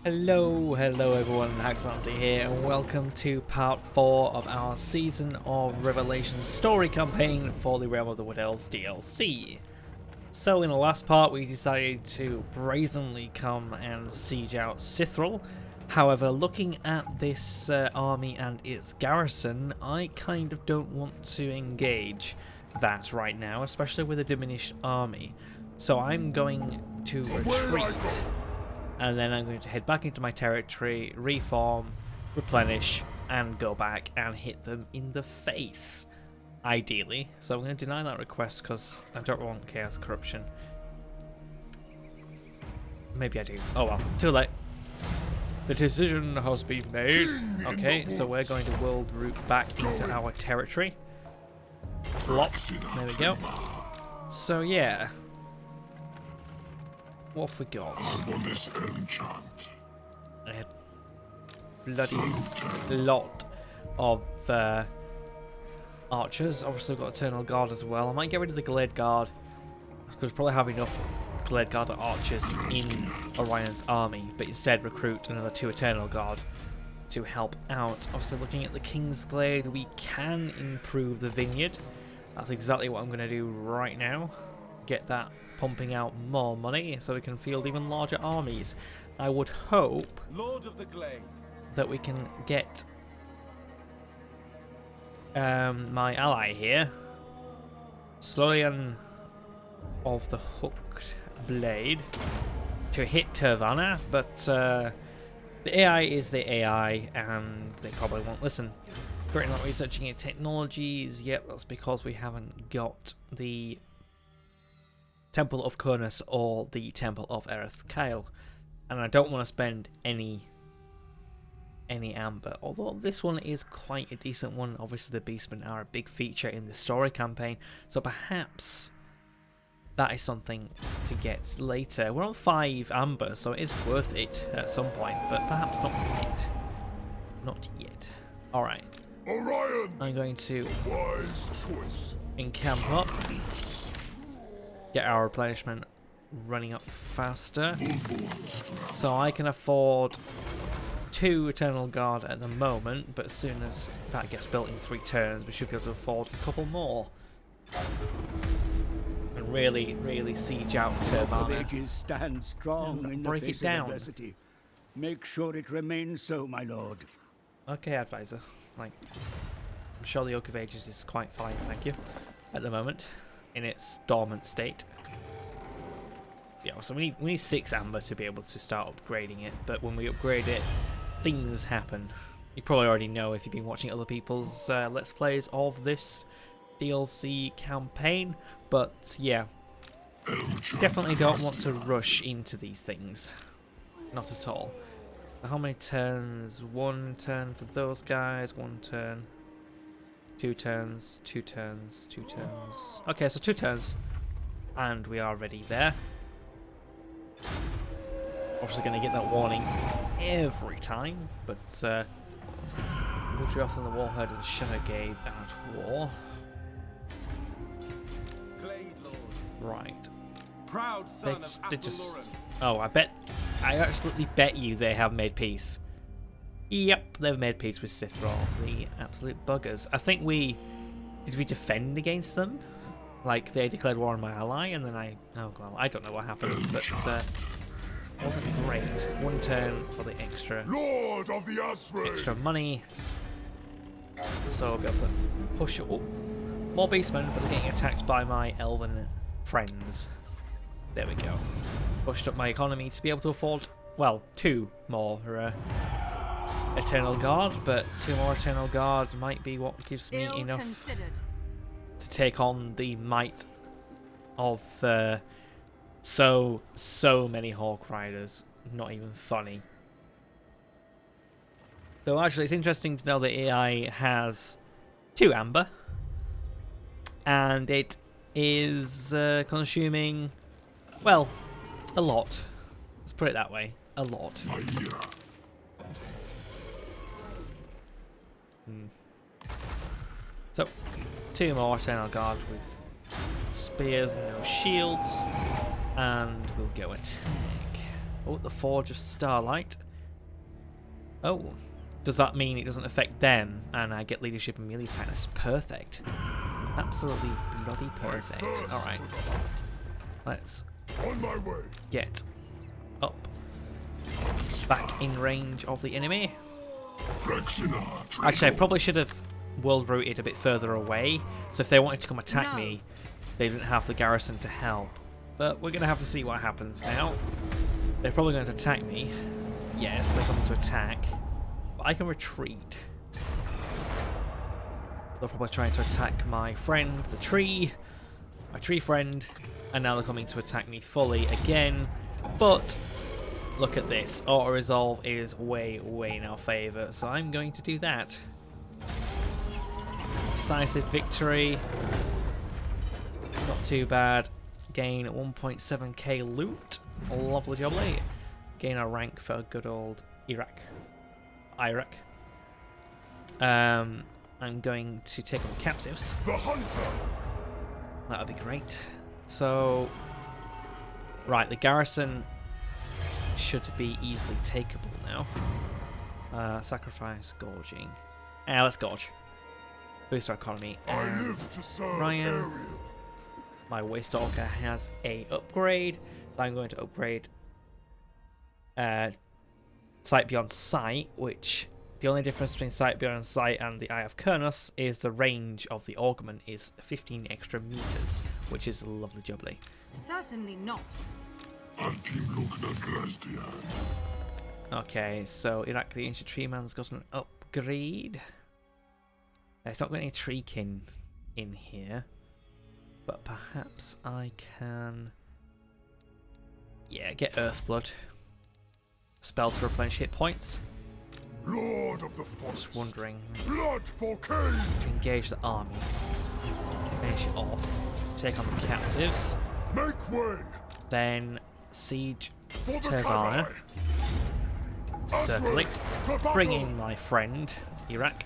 Hello everyone, Haxante here, and welcome to part 4 of our Season of Revelation story campaign for the Realm of the Wood Elves DLC. So in the last part we decided to brazenly come and siege out Sithril. However, looking at this army and its garrison, I kind of don't want to engage that right now, especially with a diminished army. So I'm going to retreat. And then I'm going to head back into my territory, reform, replenish, and go back and hit them in the face, ideally. So I'm going to deny that request because I don't want chaos corruption. Maybe I do. Oh well, too late. The decision has been made. Okay, so we're going to world route back into our territory. Flop. There we go. So yeah. What have we got? A bloody lot of archers. Obviously, we've got Eternal Guard as well. I might get rid of the Glade Guard because probably have enough Glade Guard archers in Orion's army, but instead recruit another 2 Eternal Guard to help out. Obviously, looking at the King's Glade, we can improve the Vineyard. That's exactly what I'm going to do right now. Get that pumping out more money so we can field even larger armies. I would hope Lord of the Glade, that we can get my ally here, Slolian of the Hooked Blade, to hit VANNA, but the AI is the AI and they probably won't listen. Currently not researching any technologies. Yep, that's because we haven't got the Temple of Kurnus or the Temple of Erith Kyle, and I don't want to spend any amber, although this one is quite a decent one. Obviously the Beastmen are a big feature in the story campaign, so perhaps that is something to get later. We're on 5 amber, so it is worth it at some point, but perhaps not yet. Not yet. Alright. Orion, I'm going to wise choice. encamp up. Get our replenishment running up faster, so I can afford 2 Eternal Guard at the moment, but as soon as that gets built in 3 turns we should be able to afford a couple more and really siege out VANNA. Ages stand strong in the break it face down. of adversity. Make sure it remains so, my lord. Okay, advisor. Like, I'm sure the Oak of Ages is quite fine, thank you, at the moment, in its dormant state. Yeah, so we need 6 amber to be able to start upgrading it, but when we upgrade it, things happen. You probably already know if you've been watching other people's Let's Plays of this DLC campaign, but yeah, definitely don't want to rush into these things. Not at all. How many turns? 1 turn for those guys, 1 turn. 2 turns, 2 turns, 2 turns. Okay, so 2 turns. And we are ready there. Obviously going to get that warning every time, but we'll draw off in the Warhead of the Shadow gave at war. Glade Lord, Right. proud son of They just... Apolloran. Oh, I absolutely bet you they have made peace. Yep, they've made peace with Sithril, the absolute buggers. I think did we defend against them? Like, they declared war on my ally, and then oh well, I don't know what happened, but it wasn't great. 1 turn for the extra Lord of the Asri. money. So I'll be able to push it up. More beastmen, but they're getting attacked by my elven friends. There we go. Pushed up my economy to be able to afford, well, 2 more Eternal Guard, but 2 more Eternal Guard might be what gives me enough to take on the might of so many Hawk Riders. Not even funny. Though actually it's interesting to know that AI has 2 amber, and it is consuming, well, a lot. Let's put it that way, a lot. So, 2 more Eternal Guard with spears and no shields, and we'll go attack. Oh, the Forge of Starlight. Oh, does that mean it doesn't affect them and I get leadership and melee attack? That's perfect. Absolutely bloody perfect. Alright. Let's On my way. get up. Back in range of the enemy. Actually, I probably should have world routed a bit further away, so if they wanted to come attack me, they didn't have the garrison to help. But we're going to have to see what happens now. They're probably going to attack me. Yes, they're coming to attack. But I can retreat. They're probably trying to attack my friend, the tree. My tree friend. And now they're coming to attack me fully again. But look at this. Auto-resolve is way, way in our favour. So I'm going to do that. Decisive victory. Not too bad. Gain 1.7k loot. Lovely jubbly. Gain a rank for good old Iraq. I'm going to take on the captives. The hunter. That would be great. So, right, the garrison should be easily takeable now. Sacrifice, gorging. Let's gorge. Boost our economy. I live to serve Ryan. Ariel. My Waste Stalker has a upgrade, so I'm going to upgrade Sight Beyond Sight, which the only difference between Sight Beyond Sight and the Eye of Kernus is the range of the augment is 15 extra meters, which is lovely jubbly. Certainly not. Okay, so Iraq the Ancient Tree Man's got an upgrade. It's not got any treekin in here. But perhaps I can, get Earthblood. Spell to replenish hit points. Lord of the forest. Just wondering. Blood for Cain. To engage the army. Finish it off. Take on the captives. Make way. Then siege For the VANNA. cavalry. Circle it. To battle. Bring in my friend, Iraq.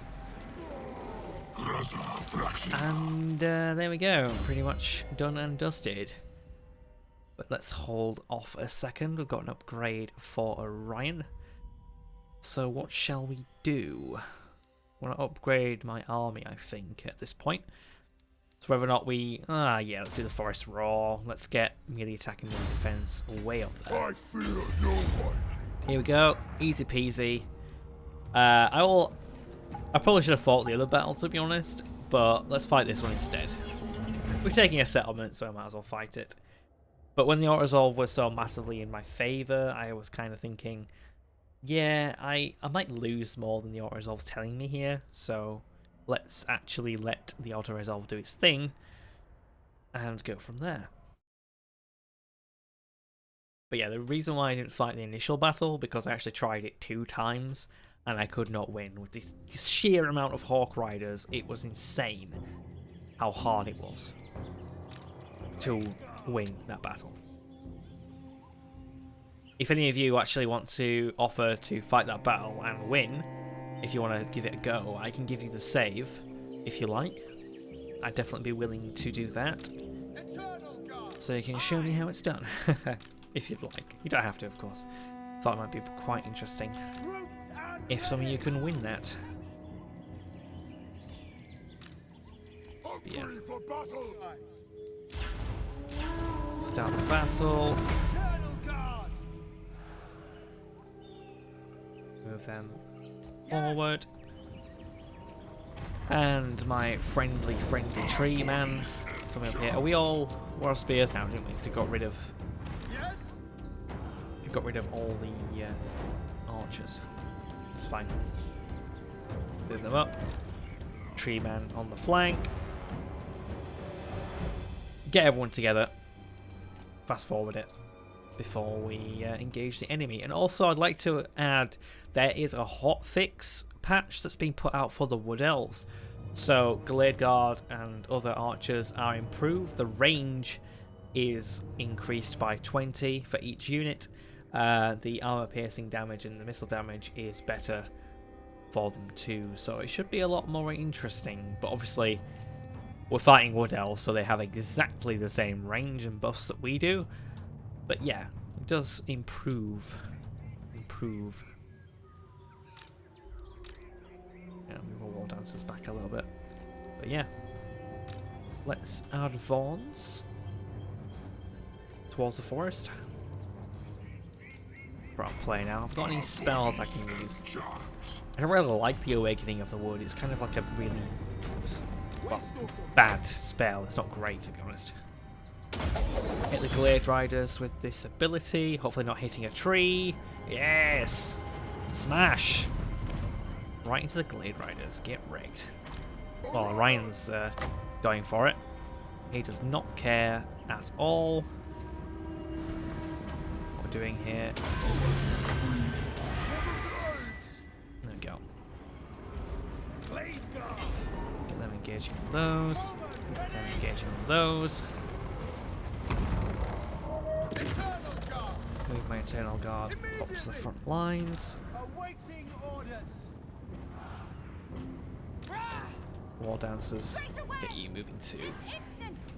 And there we go, pretty much done and dusted. But let's hold off a second. We've got an upgrade for Orion. So what shall we do? I want to upgrade my army, I think, at this point. So whether or not we... let's do the Forest Roar. Let's get melee attack and melee defense way up there. I fear no one. Here we go, easy peasy. I probably should have fought the other battle, to be honest, but let's fight this one instead. We're taking a settlement, so I might as well fight it. But when the auto-resolve was so massively in my favour, I was kind of thinking, yeah, I might lose more than the auto-resolve's telling me here, so let's actually let the auto-resolve do its thing and go from there. But yeah, the reason why I didn't fight the initial battle, because I actually tried it 2 times, and I could not win. With this sheer amount of Hawk Riders, it was insane how hard it was to win that battle. If any of you actually want to offer to fight that battle and win, if you want to give it a go, I can give you the save, if you like. I'd definitely be willing to do that. So you can show me how it's done, if you'd like. You don't have to, of course. Thought it might be quite interesting if some of you can win that. Yeah. For battle. Start the battle. Move them forward. And my friendly tree man coming up here. Are we all War of Spears now, didn't we? Because we got rid of all the archers. It's fine. Move them up. Tree man on the flank. Get everyone together. Fast forward it before we engage the enemy. And also, I'd like to add there is a hotfix patch that's been put out for the Wood Elves. So Glade Guard and other archers are improved. The range is increased by 20 for each unit. The armor piercing damage and the missile damage is better for them too, so it should be a lot more interesting. But obviously we're fighting Wood Elves, so they have exactly the same range and buffs that we do. But yeah, it does improve defenses back a little bit. But yeah, let's advance towards the forest. I'll play now. I've got any spells I can use. I don't really like the Awakening of the Wood. It's kind of like a really bad spell. It's not great, to be honest. Hit the Glade Riders with this ability. Hopefully not hitting a tree. Yes! Smash! Right into the Glade Riders. Get wrecked. Well, Ryan's going for it. He does not care at all. Doing here. There we go. Get them engaging on those. Get them engaging on those. Move my Eternal Guard up to the front lines. War Dancers, get you moving too.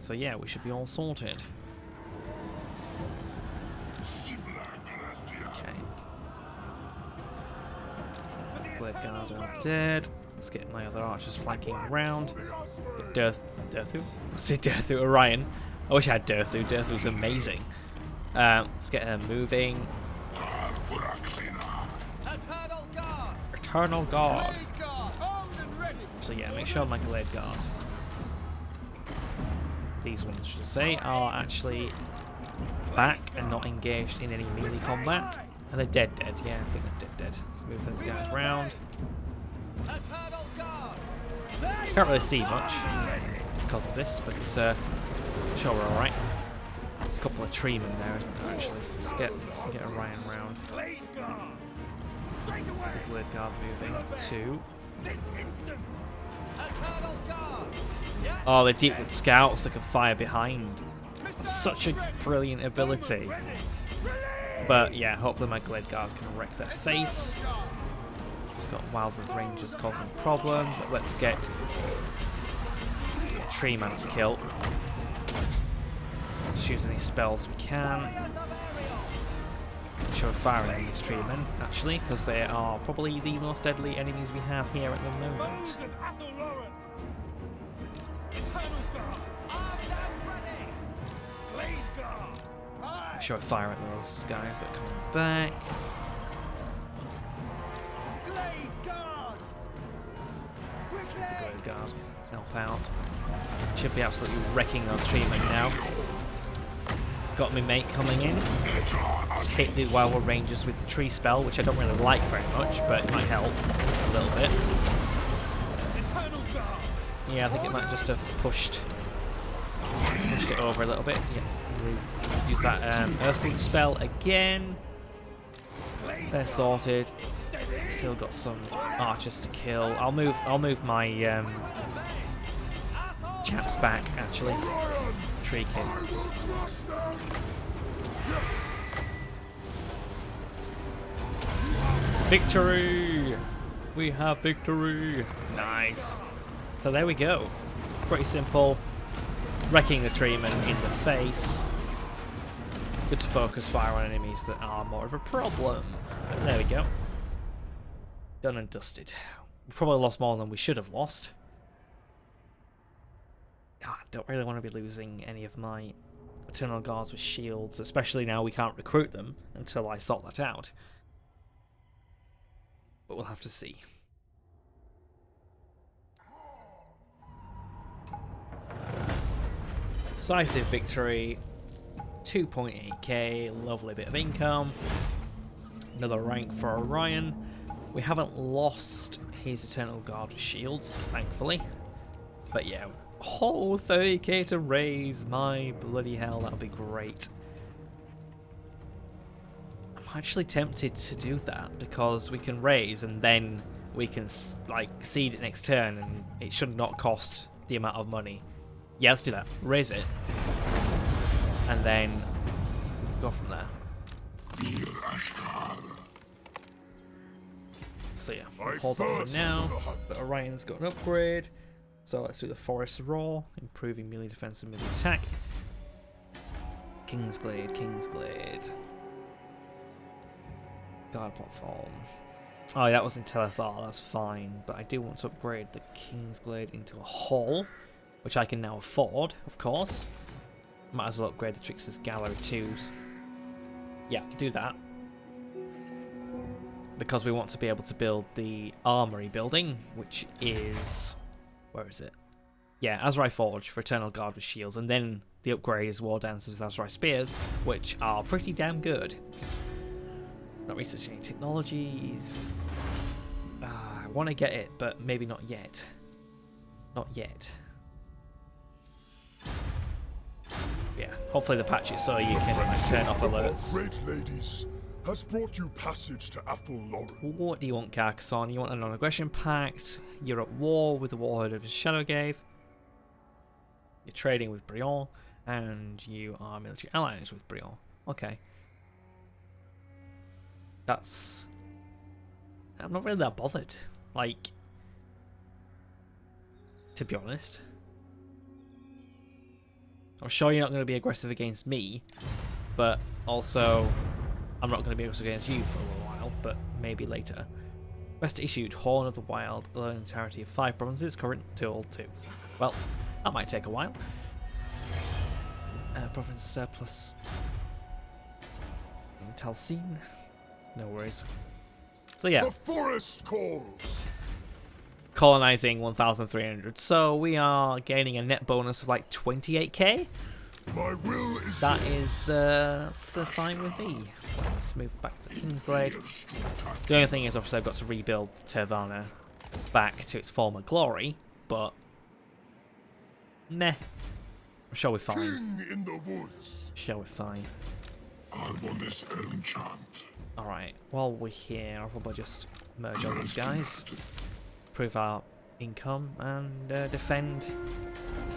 So yeah, we should be all sorted. Okay. Blade Guard are dead. Let's get my other archers flanking around. Get Durthu? Say Durthu, Orion. I wish I had Durthu. Durthu's amazing. Let's get her moving. Eternal Guard. So yeah, make sure my Glade Guard. These ones, should I say, are actually back and not engaged in any melee combat. And they're dead. Yeah, I think they're dead. Let's move those guys around. Can't really see much because of this, but I'm sure we're alright. There's a couple of treemen there, isn't there, actually? Let's get Orion round. Blade Guard moving. 2. Oh, they're deep with scouts that can fire behind. Such a brilliant ability. But yeah, hopefully my Glade Guard can wreck their face. It's got Wildwood Rangers causing problems. Let's get Tree Man to kill. Let's use any spells we can. Should fire at these Tree Men, actually, because they are probably the most deadly enemies we have here at the moment. Show fire at those guys that are coming back. The Glade Guard help out. Should be absolutely wrecking those treemen now. Got me mate coming in. Let's hit the Wildwood Rangers with the tree spell, which I don't really like very much, but it might help a little bit. Yeah, I think it might just have pushed it over a little bit. Yeah. Use that Earthquake spell again. They're sorted. Still got some archers to kill. I'll move my chaps back actually. Tree King. Victory! We have victory! Nice. So there we go. Pretty simple. Wrecking the treeman in the face. Good to focus fire on enemies that are more of a problem. But there we go. Done and dusted. We probably lost more than we should have lost. I don't really want to be losing any of my Eternal Guards with shields, especially now we can't recruit them until I sort that out. But we'll have to see. Decisive victory, 2.8k, lovely bit of income, another rank for Orion. We haven't lost his Eternal Guard shields, thankfully, but yeah, oh, 30k to raise, my bloody hell, that'll be great. I'm actually tempted to do that, because we can raise and then we can like seed it next turn and it should not cost the amount of money. Yeah, let's do that. Raise it. And then go from there. So yeah, we'll hold off for now. But Orion's got an upgrade. So let's do the Forest Roar, improving melee defense and melee attack. Kingsglade, Kingsglade. Guard platform. Oh, yeah, that was in Telethar, that's fine. But I do want to upgrade the Kingsglaive into a hall, which I can now afford, of course. Might as well upgrade the Trickster's Gallery too. Yeah, do that. Because we want to be able to build the Armory building, which is... Where is it? Yeah, Azrai Forge for Eternal Guard with shields, and then the upgrade is War Dancers with Azrai Spears, which are pretty damn good. Not researching any technologies. I want to get it, but maybe not yet. Not yet. Yeah, hopefully the patch it so you can like, turn off alerts. Great ladies has brought you passage to Athel Lauren. What do you want, Carcassonne? You want a non-aggression pact? You're at war with the Warlord of Shadowgave. You're trading with Brion, and you are military allies with Brion. Okay. That's... I'm not really that bothered. Like, to be honest. I'm sure you're not going to be aggressive against me, but also I'm not going to be aggressive against you for a little while, but maybe later. Rest issued, Horn of the Wild, an entirety of 5 provinces, current till 2. Well, that might take a while. Province surplus. Talcine. No worries. So yeah. The forest calls. Colonizing 1,300. So we are gaining a net bonus of like 28k. My will is That is fine with me. Let's move back to Kingsglaive. The only thing is, obviously, I've got to rebuild VANNA back to its former glory, but meh. I'm sure we're fine. king in the woods. Sure we're fine. I'm on this enchant. Alright, while we're here, I'll probably just merge all these guys. Improve our income and defend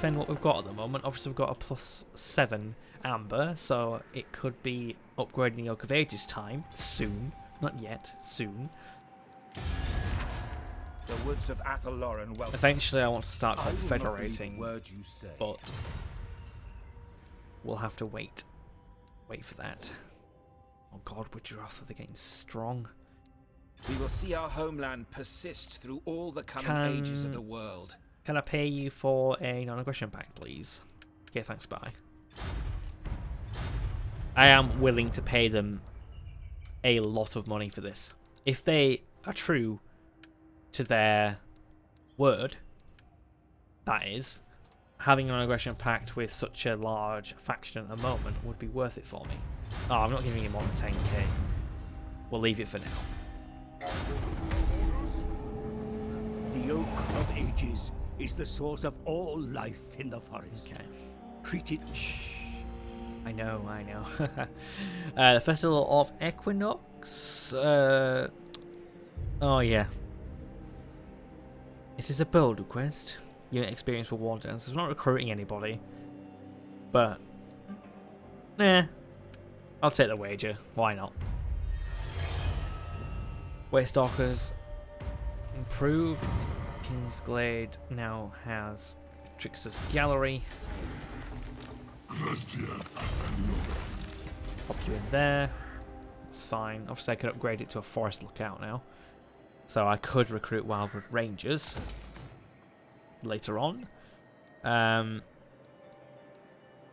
what we've got at the moment. Obviously we've got a +7 amber, so it could be upgrading the Oak of Ages time soon. Not yet, soon. The woods of Athel Lauren welcome. Eventually I want to start I will not believe confederating, a word you say. but we'll have to wait. Wait for that. Oh god, Witcheroth, are they getting strong? We will see our homeland persist through all the coming ages of the world. Can I pay you for a non-aggression pact, please? Okay, thanks, bye. I am willing to pay them a lot of money for this. If they are true to their word, that is, having an aggression pact with such a large faction at the moment would be worth it for me. Oh, I'm not giving you more than 10k. We'll leave it for now. The Oak of Ages is the source of all life in the forest. Okay. Treat it. I know, I know. The Festival of Equinox. Oh, yeah. It is a bold request. Unit experience for War Dancers. I'm not recruiting anybody. But, nah. I'll take the wager. Why not? Waystalkers improved. Kingsglaive now has Trickster's Gallery. Pop you in there. It's fine. Obviously I could upgrade it to a Forest Lookout now. So I could recruit Wildwood Rangers later on.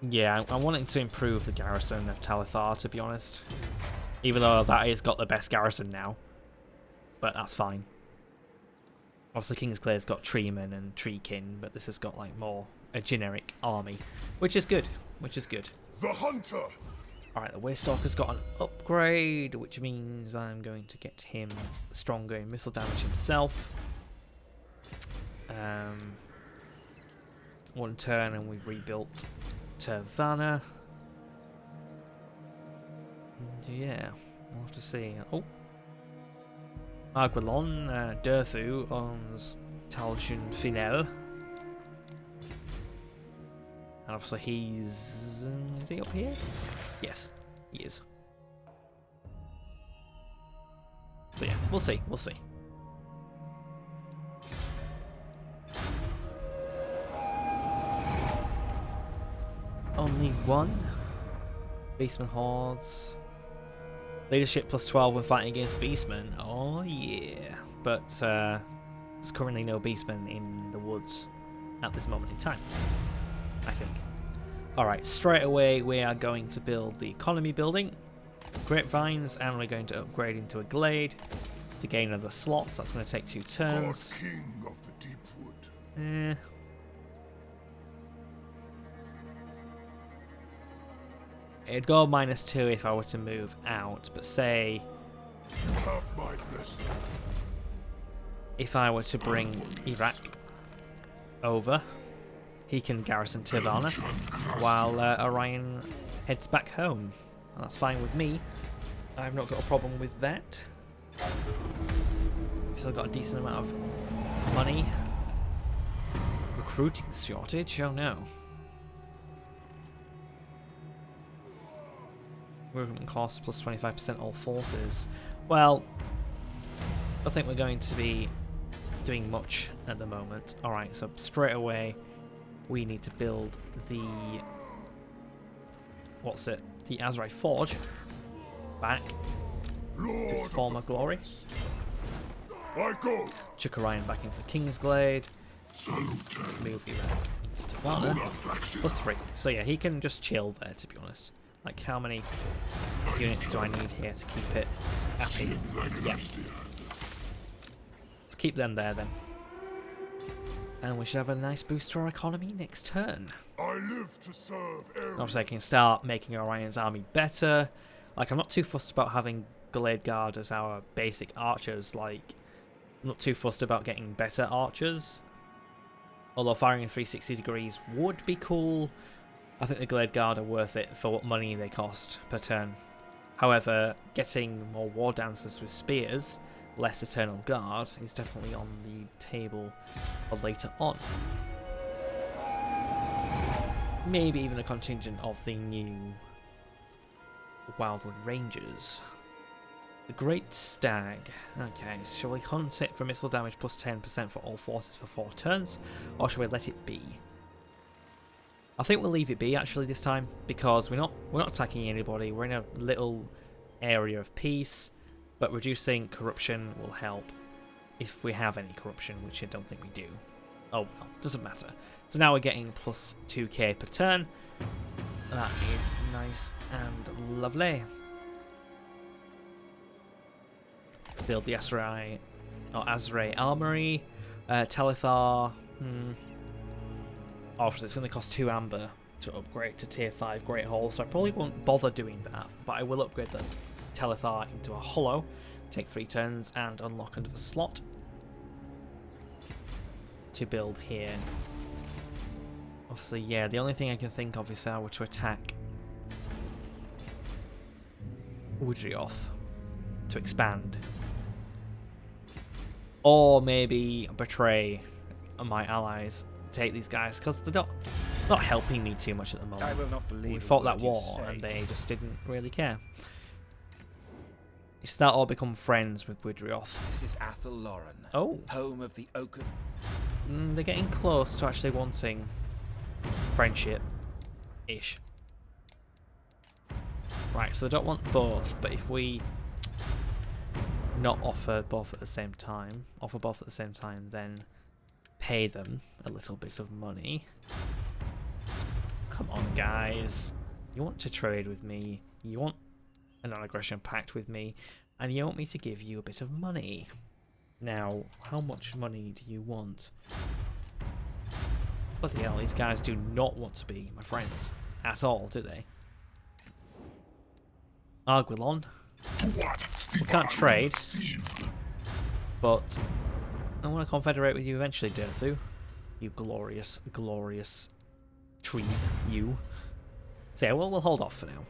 Yeah, I'm wanting to improve the garrison of Telethar, to be honest. Even though that has got the best garrison now. But that's fine. Obviously Kingsglaive's got Treeman and Treekin, but this has got like more a generic army. Which is good. Which is good. The hunter. Alright, the Waystalker's got an upgrade, which means I'm going to get him stronger in missile damage himself. 1 turn and we've rebuilt to VANNA. And yeah, we'll have to see. Oh, Aguilon, Durthu owns Talshun Finel. And obviously he's... is he up here? Yes, he is. So yeah, we'll see, we'll see. Only one. Beastman Hordes. Leadership +12 when fighting against Beastmen. Oh Oh yeah. But there's currently no beastmen in the woods at this moment in time, I think. Alright, straight away we are going to build the economy building, grapevines, and we're going to upgrade into a glade to gain another slot. That's going to take 2 turns. God King of the Deep Wood. It'd go -2 if I were to move out, but say You have my blessing. if I were to bring Iraq over, he can garrison TYR while Orion heads back home. And that's fine with me. I've not got a problem with that. Still got a decent amount of money. Recruiting shortage? Oh no. Recruitment costs plus 25% all forces. Well, I think we're going to be doing much at the moment. Alright, so straight away we need to build the... what's it? The Azrai Forge back to its former glory. I go. Chuck Orion back into the King's Glade. Let's move you back into VANNA. +3. So yeah, he can just chill there, to be honest. Like, how many units do I need here to keep it happy? Yeah. Let's keep them there then. And we should have a nice boost to our economy next turn. I live to serve Elves. Obviously I can start making Orion's army better. Like, I'm not too fussed about having Glade Guard as our basic archers. Like, I'm not too fussed about getting better archers. Although firing in 360 degrees would be cool. I think the Glade Guard are worth it for what money they cost per turn. However, getting more War Dancers with spears, less Eternal Guard, is definitely on the table for later on. Maybe even a contingent of the new Wildwood Rangers. The Great Stag. Okay, shall we hunt it for missile damage plus 10% for all forces for 4 turns, or shall we let it be? I think we'll leave it be actually this time, because we're not attacking anybody. We're in a little area of peace, but reducing corruption will help if we have any corruption, which I don't think we do. Oh well, doesn't matter. So now we're getting plus 2k per turn. That is nice and lovely. Build the Azrai Armory. Talithar. Obviously, it's going to cost 2 amber to upgrade to tier 5 Great Hall, so I probably won't bother doing that, but I will upgrade the Talithar into a hollow, take 3 turns, and unlock another slot to build here. Obviously, yeah, the only thing I can think of is if I were to attack Woodrioth to expand. Or maybe betray my allies, take these guys, because they're not helping me too much at the moment. I will not believe We fought that a word you war say. and they just didn't really care. It's that or become friends with Woodrioth. This is Athel Lauren, Oh, home of the Oak of... they're getting close to actually wanting friendship-ish. Right, so they don't want both, but if we not offer both at the same time, then pay them a little bit of money. Come on, guys. You want to trade with me, you want a non-aggression pact with me, and you want me to give you a bit of money. Now, how much money do you want? Bloody hell, these guys do not want to be my friends at all, do they? Arguelon. We can't trade, but I want to confederate with you eventually, Durthu. You glorious, glorious tree, you. So yeah, well, we'll hold off for now.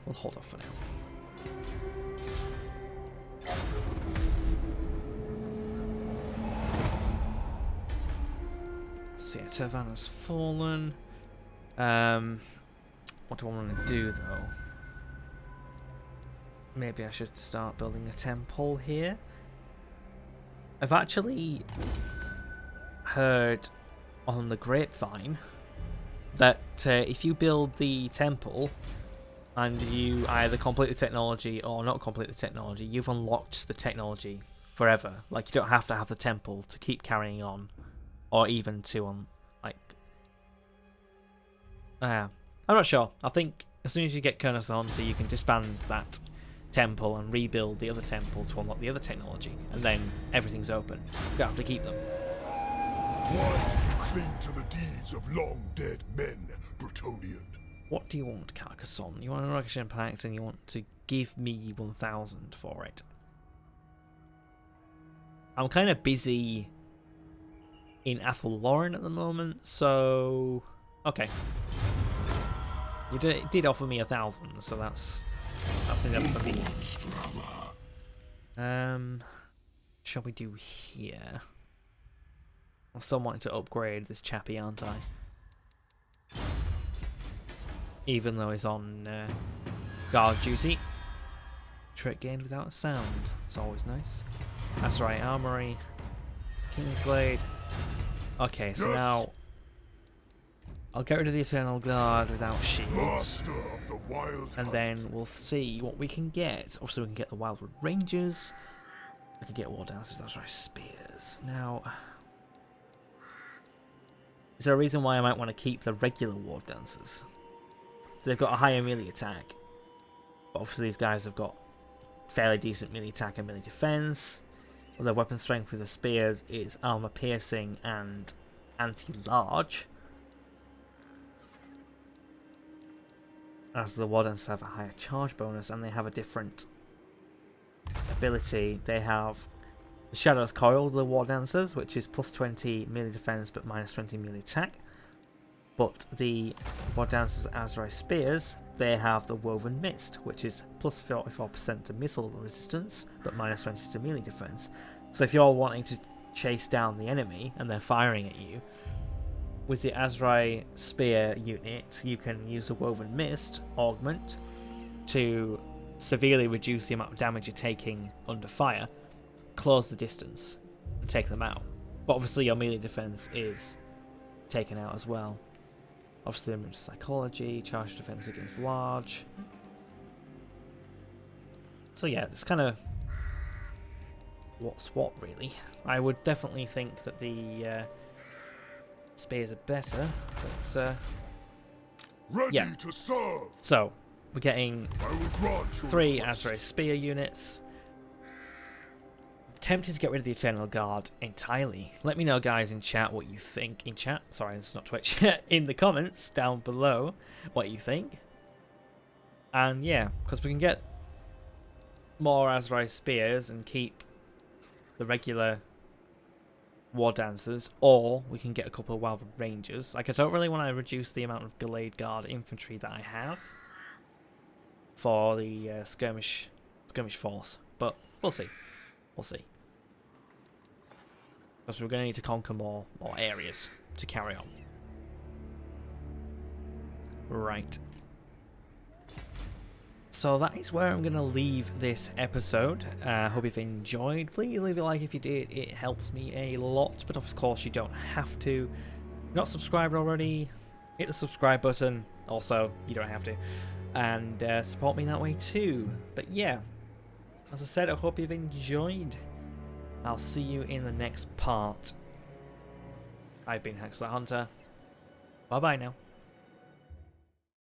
So yeah, Tervanna's fallen. What do I want to do though? Maybe I should start building a temple here. I've actually heard on the grapevine that if you build the temple and you either complete the technology or not complete the technology, you've unlocked the technology forever. Like, you don't have to have the temple to keep carrying on, or even to I'm not sure. I think as soon as you get Kurnos Hunter, you can disband that temple and rebuild the other temple to unlock the other technology, and then everything's open. You don't have to keep them. Why do you cling to the deeds of long-dead men, Bretonnian? What do you want, Carcassonne? You want an Erection Pact and you want to give me 1,000 for it. I'm kind of busy in Athelloren at the moment, so... Okay. You did offer me 1,000, so that's enough for me. Shall we do here? I'm still wanting to upgrade this chappy, aren't I? Even though he's on guard duty. Trick gained without a sound. It's always nice. That's right, armory. Kingsglade. Okay, so now I'll get rid of the Eternal Guard without shields. Master of the Wild And then we'll see what we can get. Obviously we can get the Wildwood Rangers. We can get War Dancers, that's right, Spears. Now, is there a reason why I might want to keep the regular War Dancers? They've got a higher melee attack. But obviously these guys have got fairly decent melee attack and melee defense. Well, their weapon strength with the spears is armor piercing and anti-large. As the War Dancers have a higher charge bonus, and they have a different ability. They have the Shadow's Coil, the War Dancers, which is plus 20 melee defense but minus 20 melee attack. But the War Dancers Azrai Spears, they have the Woven Mist, which is plus 44% to missile resistance but minus 20 to melee defense. So if you're wanting to chase down the enemy and they're firing at you, with the Azrai Spear unit, you can use the Woven Mist augment to severely reduce the amount of damage you're taking under fire, close the distance, and take them out. But obviously your melee defense is taken out as well. Obviously there's psychology, charge defense against large. So yeah, it's kind of what's what really. I would definitely think that the spears are better, but ready yeah. to serve. So we're getting I will grant your 3 request. Azrai Spear units. Tempted to get rid of the Eternal Guard entirely. Let me know, guys, in chat what you think. In chat, sorry, it's not Twitch. In the comments down below what you think. And yeah, because we can get more Azrai Spears and keep the regular War Dancers, or we can get a couple of Wildwood Rangers. Like, I don't really want to reduce the amount of Delayed Guard infantry that I have for the skirmish force, but we'll see. We'll see. Because we're going to need to conquer more areas to carry on. Right. So that is where I'm going to leave this episode. Hope you've enjoyed. Please leave a like if you did. It helps me a lot. But of course you don't have to. If you're not subscribed already, hit the subscribe button. Also, you don't have to. And support me that way too. But yeah. As I said, I hope you've enjoyed. I'll see you in the next part. I've been Haxler Hunter. Bye bye now.